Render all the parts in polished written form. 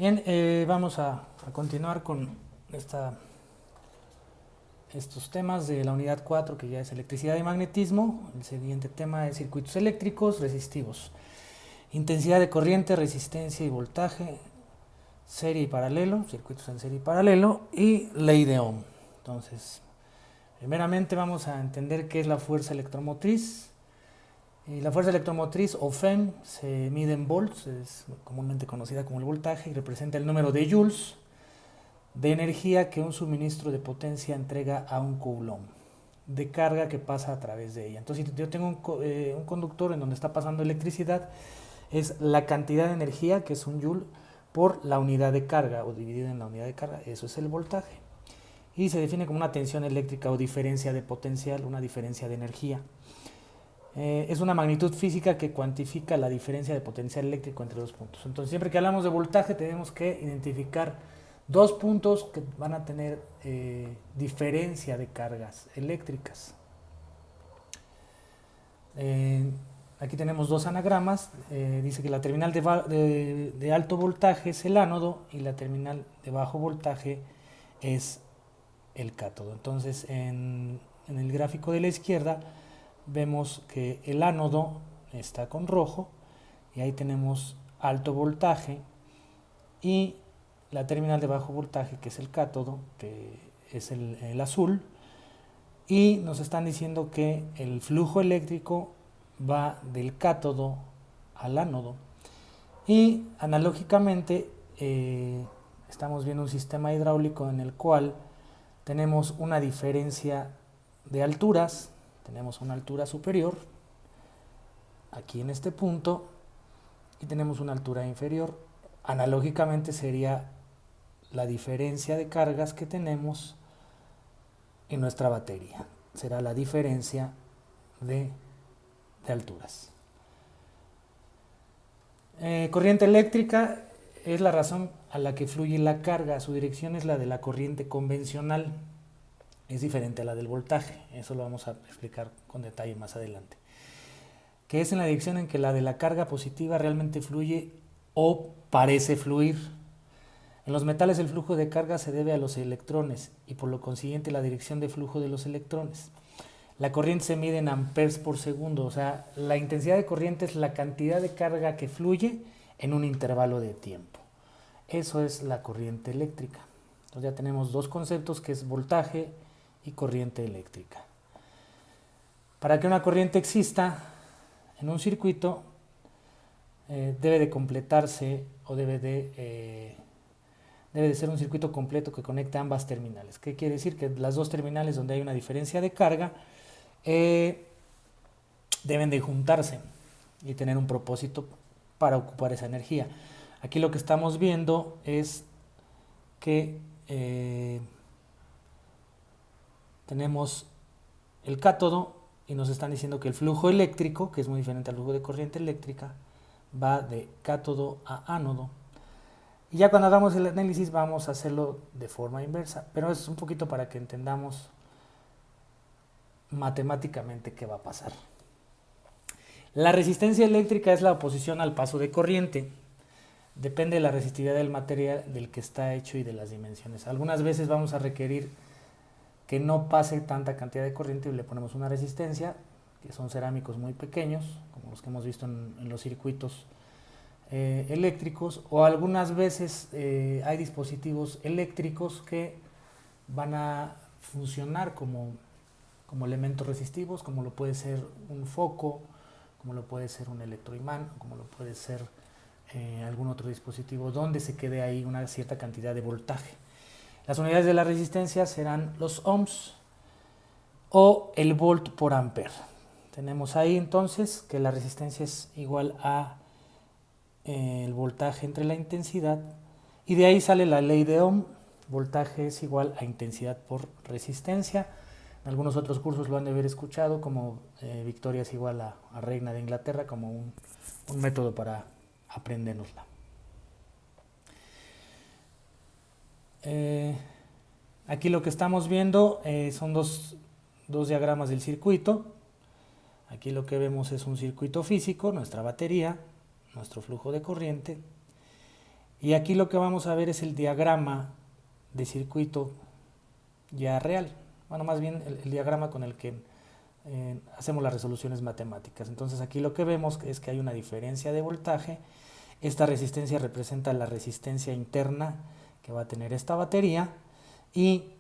Bien, vamos a continuar con estos temas de la unidad 4, que ya es electricidad y magnetismo. El siguiente tema es circuitos eléctricos resistivos. Intensidad de corriente, resistencia y voltaje, serie y paralelo, circuitos en serie y paralelo, y ley de Ohm. Entonces, primeramente vamos a entender qué es la fuerza electromotriz. Y la fuerza electromotriz, o FEM, se mide en volts, es comúnmente conocida como el voltaje, y representa el número de joules de energía que un suministro de potencia entrega a un coulomb de carga que pasa a través de ella. Entonces, si yo tengo un conductor en donde está pasando electricidad, es la cantidad de energía, que es un joule, por la unidad de carga, o dividida en la unidad de carga, eso es el voltaje. Y se define como una tensión eléctrica o diferencia de potencial, una diferencia de energía. Es una magnitud física que cuantifica la diferencia de potencial eléctrico entre dos puntos. Entonces, siempre que hablamos de voltaje, tenemos que identificar dos puntos que van a tener diferencia de cargas eléctricas. Aquí tenemos dos anagramas. Dice que la terminal de alto voltaje es el ánodo y la terminal de bajo voltaje es el cátodo. Entonces, en el gráfico de la izquierda vemos que el ánodo está con rojo y ahí tenemos alto voltaje, y la terminal de bajo voltaje, que es el cátodo, que es el azul, y nos están diciendo que el flujo eléctrico va del cátodo al ánodo. Y analógicamente estamos viendo un sistema hidráulico en el cual tenemos una diferencia de alturas. Tenemos una altura superior aquí en este punto y tenemos una altura inferior. Analógicamente sería la diferencia de cargas que tenemos en nuestra batería. Será la diferencia de alturas. Corriente eléctrica es la razón a la que fluye la carga. Su dirección es la de la corriente convencional. Es diferente a la del voltaje. Eso lo vamos a explicar con detalle más adelante. Que es en la dirección en que la de la carga positiva realmente fluye o parece fluir. En los metales el flujo de carga se debe a los electrones y por lo consiguiente la dirección de flujo de los electrones. La corriente se mide en amperes por segundo, o sea, la intensidad de corriente es la cantidad de carga que fluye en un intervalo de tiempo. Eso es la corriente eléctrica. Entonces ya tenemos dos conceptos, que es voltaje y corriente eléctrica. Para que una corriente exista en un circuito, debe de completarse o debe de ser un circuito completo que conecte ambas terminales. ¿Qué quiere decir? Que las dos terminales donde hay una diferencia de carga deben de juntarse y tener un propósito para ocupar esa energía. Aquí lo que estamos viendo es que tenemos el cátodo y nos están diciendo que el flujo eléctrico, que es muy diferente al flujo de corriente eléctrica, va de cátodo a ánodo. Y ya cuando hagamos el análisis vamos a hacerlo de forma inversa, pero es un poquito para que entendamos matemáticamente qué va a pasar. La resistencia eléctrica es la oposición al paso de corriente. Depende de la resistividad del material del que está hecho y de las dimensiones. Algunas veces vamos a requerir que no pase tanta cantidad de corriente y le ponemos una resistencia, que son cerámicos muy pequeños, como los que hemos visto en los circuitos eléctricos, o algunas veces hay dispositivos eléctricos que van a funcionar como elementos resistivos, como lo puede ser un foco, como lo puede ser un electroimán, como lo puede ser algún otro dispositivo donde se quede ahí una cierta cantidad de voltaje. Las unidades de la resistencia serán los ohms o el volt por ampere. Tenemos ahí entonces que la resistencia es igual a el voltaje entre la intensidad, y de ahí sale la ley de Ohm. Voltaje es igual a intensidad por resistencia. En algunos otros cursos lo han de haber escuchado, como Victoria es igual a Reina de Inglaterra, como un método para aprendérnosla. Aquí lo que estamos viendo son dos diagramas del circuito. Aquí lo que vemos es un circuito físico, nuestra batería, nuestro flujo de corriente, Y aquí lo que vamos a ver es el diagrama de circuito ya real. Bueno, más bien el diagrama con el que hacemos las resoluciones matemáticas. Entonces aquí lo que vemos es que hay una diferencia de voltaje. Esta resistencia representa la resistencia interna que va a tener esta batería y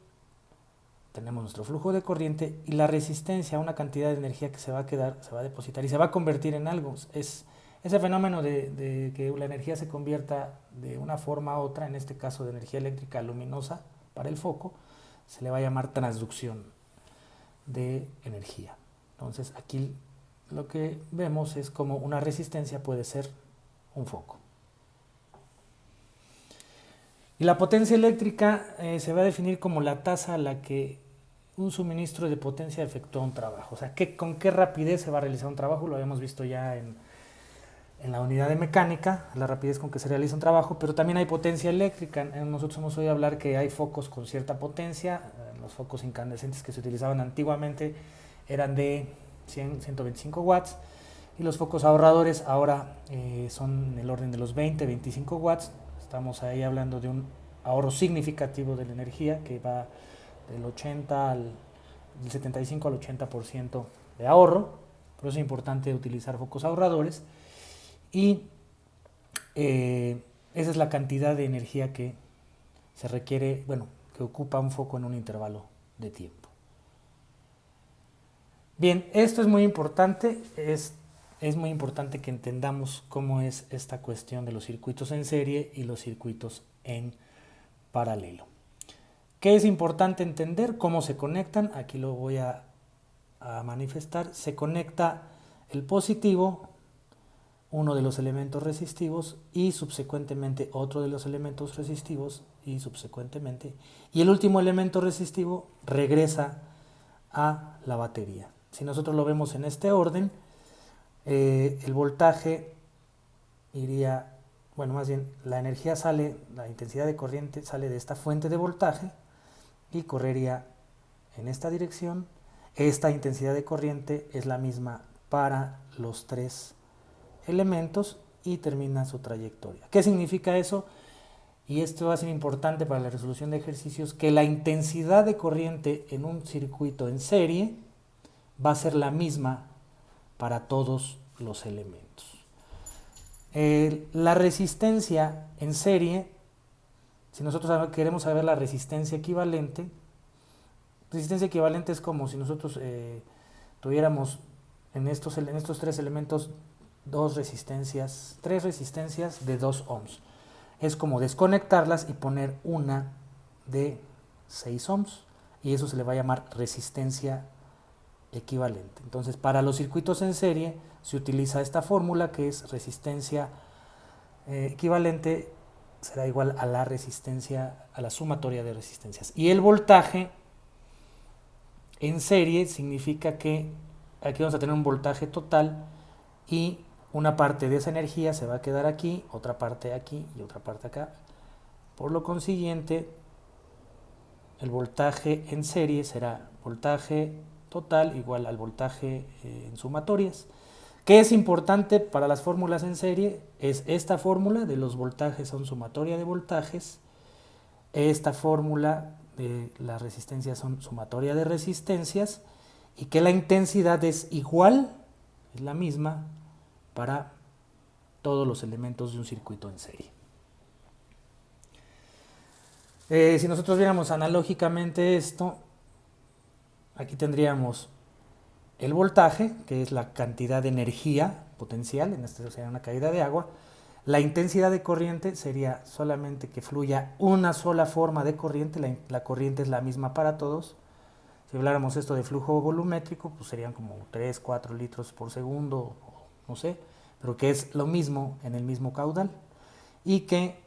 tenemos nuestro flujo de corriente y la resistencia, una cantidad de energía que se va a quedar, se va a depositar y se va a convertir en algo. Es ese fenómeno de que la energía se convierta de una forma a otra, en este caso de energía eléctrica luminosa para el foco, se le va a llamar transducción de energía. Entonces aquí lo que vemos es como una resistencia puede ser un foco. Y la potencia eléctrica se va a definir como la tasa a la que un suministro de potencia efectúa un trabajo. O sea, con qué rapidez se va a realizar un trabajo, lo habíamos visto ya en la unidad de mecánica, la rapidez con que se realiza un trabajo, pero también hay potencia eléctrica. Nosotros hemos oído hablar que hay focos con cierta potencia, los focos incandescentes que se utilizaban antiguamente eran de 125 watts, y los focos ahorradores ahora son en el orden de los 20-25 watts. Estamos ahí hablando de un ahorro significativo de la energía que va del 75 al 80% de ahorro. Por eso es importante utilizar focos ahorradores. Y esa es la cantidad de energía que se requiere, bueno, que ocupa un foco en un intervalo de tiempo. Bien, esto es muy importante, es muy importante que entendamos cómo es esta cuestión de los circuitos en serie y los circuitos en paralelo. ¿Qué es importante entender? ¿Cómo se conectan? Aquí lo voy a manifestar. Se conecta el positivo, uno de los elementos resistivos, y subsecuentemente otro de los elementos resistivos, y subsecuentemente. Y el último elemento resistivo regresa a la batería. Si nosotros lo vemos en este orden, el voltaje iría, bueno, más bien la energía sale, la intensidad de corriente sale de esta fuente de voltaje y correría en esta dirección. Esta intensidad de corriente es la misma para los tres elementos y termina su trayectoria. ¿Qué significa eso? Y esto va a ser importante para la resolución de ejercicios, que la intensidad de corriente en un circuito en serie va a ser la misma para todos los elementos. La resistencia en serie, si nosotros queremos saber la resistencia equivalente es como si nosotros tuviéramos en estos tres elementos tres resistencias de 2 ohms. Es como desconectarlas y poner una de 6 ohms, y eso se le va a llamar resistencia equivalente. Entonces, para los circuitos en serie se utiliza esta fórmula, que es resistencia equivalente será igual a la resistencia, a la sumatoria de resistencias. Y el voltaje en serie significa que aquí vamos a tener un voltaje total y una parte de esa energía se va a quedar aquí, otra parte aquí y otra parte acá. Por lo consiguiente, el voltaje en serie será voltaje total igual al voltaje en sumatorias. ¿Qué es importante para las fórmulas en serie? Es esta fórmula de los voltajes son sumatoria de voltajes, esta fórmula de las resistencias son sumatoria de resistencias, y que la intensidad es igual, es la misma para todos los elementos de un circuito en serie. Si nosotros viéramos analógicamente esto, aquí tendríamos el voltaje, que es la cantidad de energía potencial, en este sería una caída de agua. La intensidad de corriente sería solamente que fluya una sola forma de corriente, la corriente es la misma para todos. Si habláramos esto de flujo volumétrico, pues serían como 3, 4 litros por segundo, no sé, pero que es lo mismo en el mismo caudal. Y que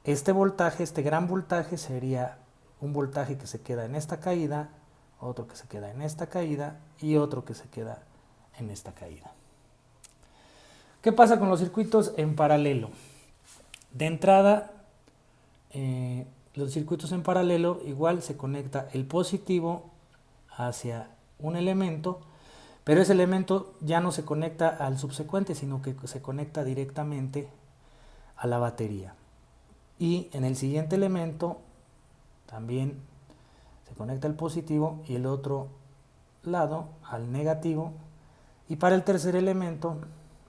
este voltaje, este gran voltaje, sería un voltaje que se queda en esta caída, otro que se queda en esta caída y otro que se queda en esta caída. ¿Qué pasa con los circuitos en paralelo? De entrada, los circuitos en paralelo igual se conecta el positivo hacia un elemento, pero ese elemento ya no se conecta al subsecuente, sino que se conecta directamente a la batería. y en el siguiente elemento también se conecta el positivo y el otro lado al negativo, y para el tercer elemento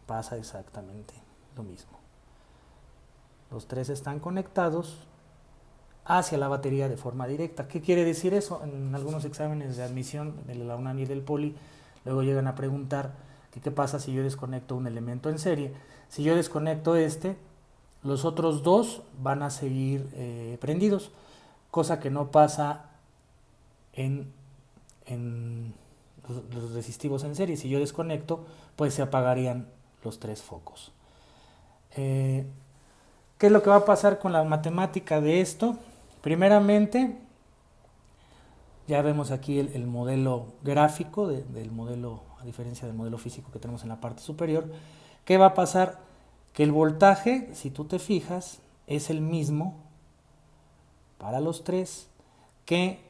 pasa exactamente lo mismo. Los tres están conectados hacia la batería de forma directa. ¿Qué quiere decir eso? En algunos exámenes de admisión de la UNAM y del Poli, luego llegan a preguntar que qué pasa si yo desconecto un elemento en serie. Si yo desconecto este, los otros dos van a seguir prendidos, cosa que no pasa en los resistivos en serie. Si yo desconecto, pues se apagarían los tres focos. ¿Qué es lo que va a pasar con la matemática de esto? Primeramente, ya vemos aquí el modelo gráfico del modelo, a diferencia del modelo físico que tenemos en la parte superior. ¿Qué va a pasar? Que el voltaje, si tú te fijas, es el mismo para los tres, que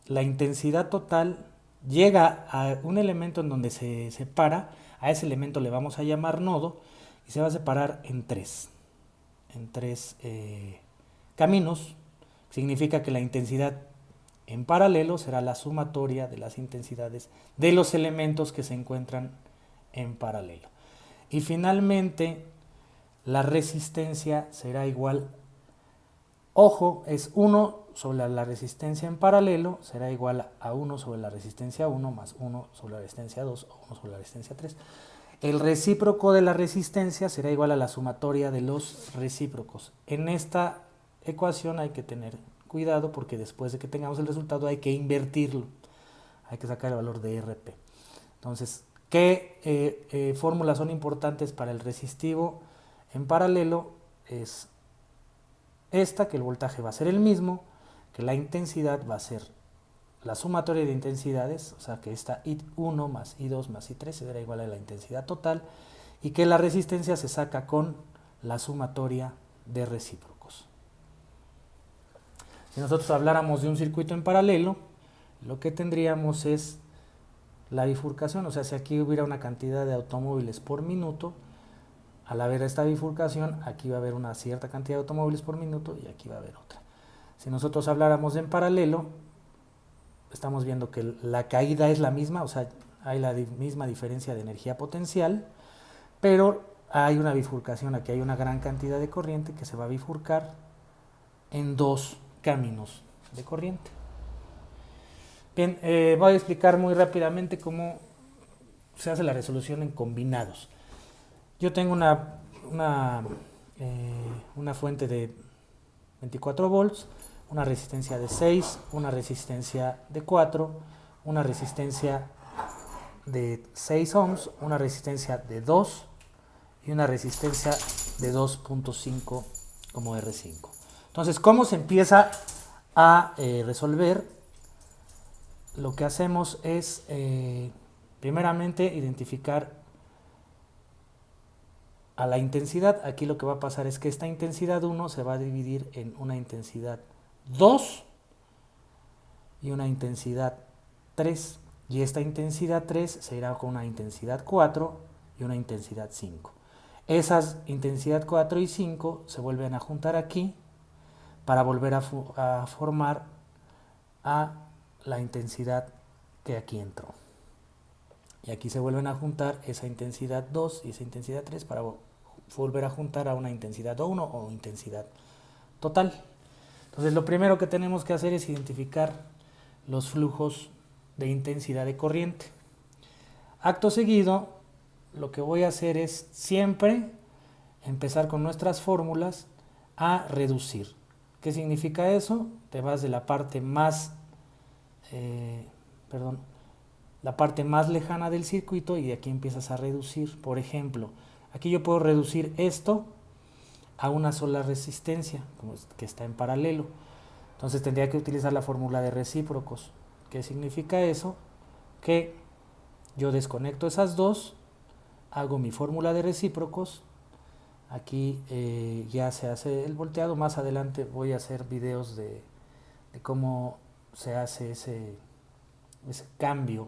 la intensidad total llega a un elemento en donde se separa, a ese elemento le vamos a llamar nodo, y se va a separar en tres caminos. Significa que la intensidad en paralelo será la sumatoria de las intensidades de los elementos que se encuentran en paralelo. Y finalmente, la resistencia será igual, ojo, es 1 sobre la resistencia en paralelo, será igual a 1 sobre la resistencia 1 más 1 sobre la resistencia 2 o 1 sobre la resistencia 3. El recíproco de la resistencia será igual a la sumatoria de los recíprocos. En esta ecuación hay que tener cuidado porque después de que tengamos el resultado hay que invertirlo, hay que sacar el valor de RP. Entonces, ¿qué fórmulas son importantes para el resistivo en paralelo? Es esta, que el voltaje va a ser el mismo, que la intensidad va a ser la sumatoria de intensidades, o sea que esta I1 más I2 más I3 será igual a la intensidad total, y que la resistencia se saca con la sumatoria de recíprocos. Si nosotros habláramos de un circuito en paralelo, lo que tendríamos es la bifurcación, o sea, si aquí hubiera una cantidad de automóviles por minuto, al haber esta bifurcación, aquí va a haber una cierta cantidad de automóviles por minuto y aquí va a haber otra. Si nosotros habláramos en paralelo, estamos viendo que la caída es la misma, o sea, hay la misma diferencia de energía potencial, pero hay una bifurcación, aquí hay una gran cantidad de corriente que se va a bifurcar en dos caminos de corriente. Bien, voy a explicar muy rápidamente cómo se hace la resolución en combinados. Yo tengo una fuente de 24 volts, una resistencia de 6, una resistencia de 4, una resistencia de 6 ohms, una resistencia de 2 y una resistencia de 2.5 como R5. Entonces, ¿cómo se empieza a resolver? Lo que hacemos es, primeramente, identificar a la intensidad. Aquí lo que va a pasar es que esta intensidad 1 se va a dividir en una intensidad 2 y una intensidad 3. Y esta intensidad 3 se irá con una intensidad 4 y una intensidad 5. Esas intensidad 4 y 5 se vuelven a juntar aquí para volver a formar a la intensidad que aquí entró. Y aquí se vuelven a juntar esa intensidad 2 y esa intensidad 3 para volver a juntar a una intensidad 1 o intensidad total. Entonces, lo primero que tenemos que hacer es identificar los flujos de intensidad de corriente. Acto seguido, lo que voy a hacer es siempre empezar con nuestras fórmulas a reducir. ¿Qué significa eso? Te vas de la parte más la parte más lejana del circuito y de aquí empiezas a reducir. Por ejemplo, aquí yo puedo reducir esto a una sola resistencia que está en paralelo. Entonces tendría que utilizar la fórmula de recíprocos. ¿Qué significa eso? Que yo desconecto esas dos, hago mi fórmula de recíprocos. Aquí ya se hace el volteado. Más adelante voy a hacer videos de cómo se hace ese cambio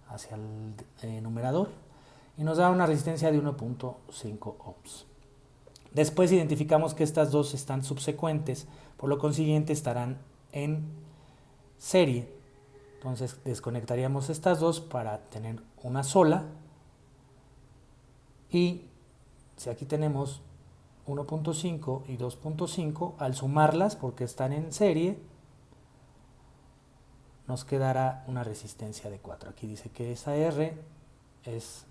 hacia el numerador, y nos da una resistencia de 1.5 ohms. Después identificamos que estas dos están subsecuentes, por lo consiguiente estarán en serie. Entonces desconectaríamos estas dos para tener una sola. Y si aquí tenemos 1.5 y 2.5, al sumarlas, porque están en serie, nos quedará una resistencia de 4. Aquí dice que esa R es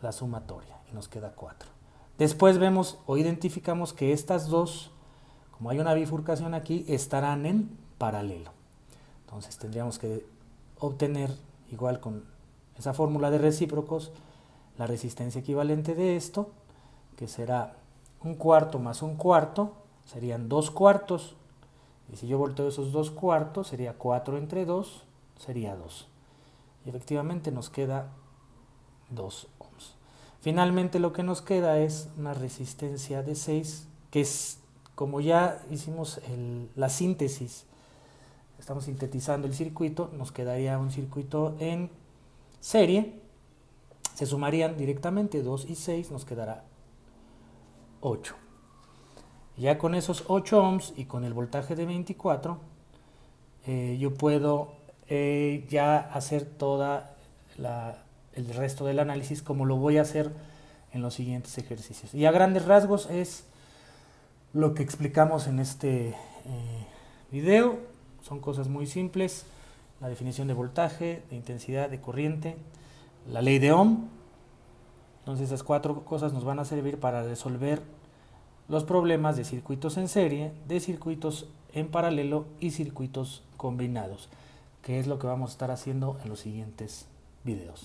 la sumatoria y nos queda 4. Después vemos o identificamos que estas dos, como hay una bifurcación aquí, estarán en paralelo. Entonces tendríamos que obtener, igual con esa fórmula de recíprocos, la resistencia equivalente de esto, que será 1/4 más 1/4, serían 2/4. Y si yo volteo esos 2/4, sería 4 entre 2, sería 2. Y efectivamente nos queda 2 ohms. Finalmente lo que nos queda es una resistencia de 6, que es, como ya hicimos la síntesis, estamos sintetizando el circuito, nos quedaría un circuito en serie, se sumarían directamente 2 y 6, nos quedará 8. Ya con esos 8 ohms y con el voltaje de 24, yo puedo ya hacer toda el resto del análisis, como lo voy a hacer en los siguientes ejercicios. Y a grandes rasgos es lo que explicamos en este video. Son cosas muy simples: la definición de voltaje, de intensidad, de corriente, la ley de Ohm. Entonces esas 4 cosas nos van a servir para resolver los problemas de circuitos en serie, de circuitos en paralelo y circuitos combinados, que es lo que vamos a estar haciendo en los siguientes videos.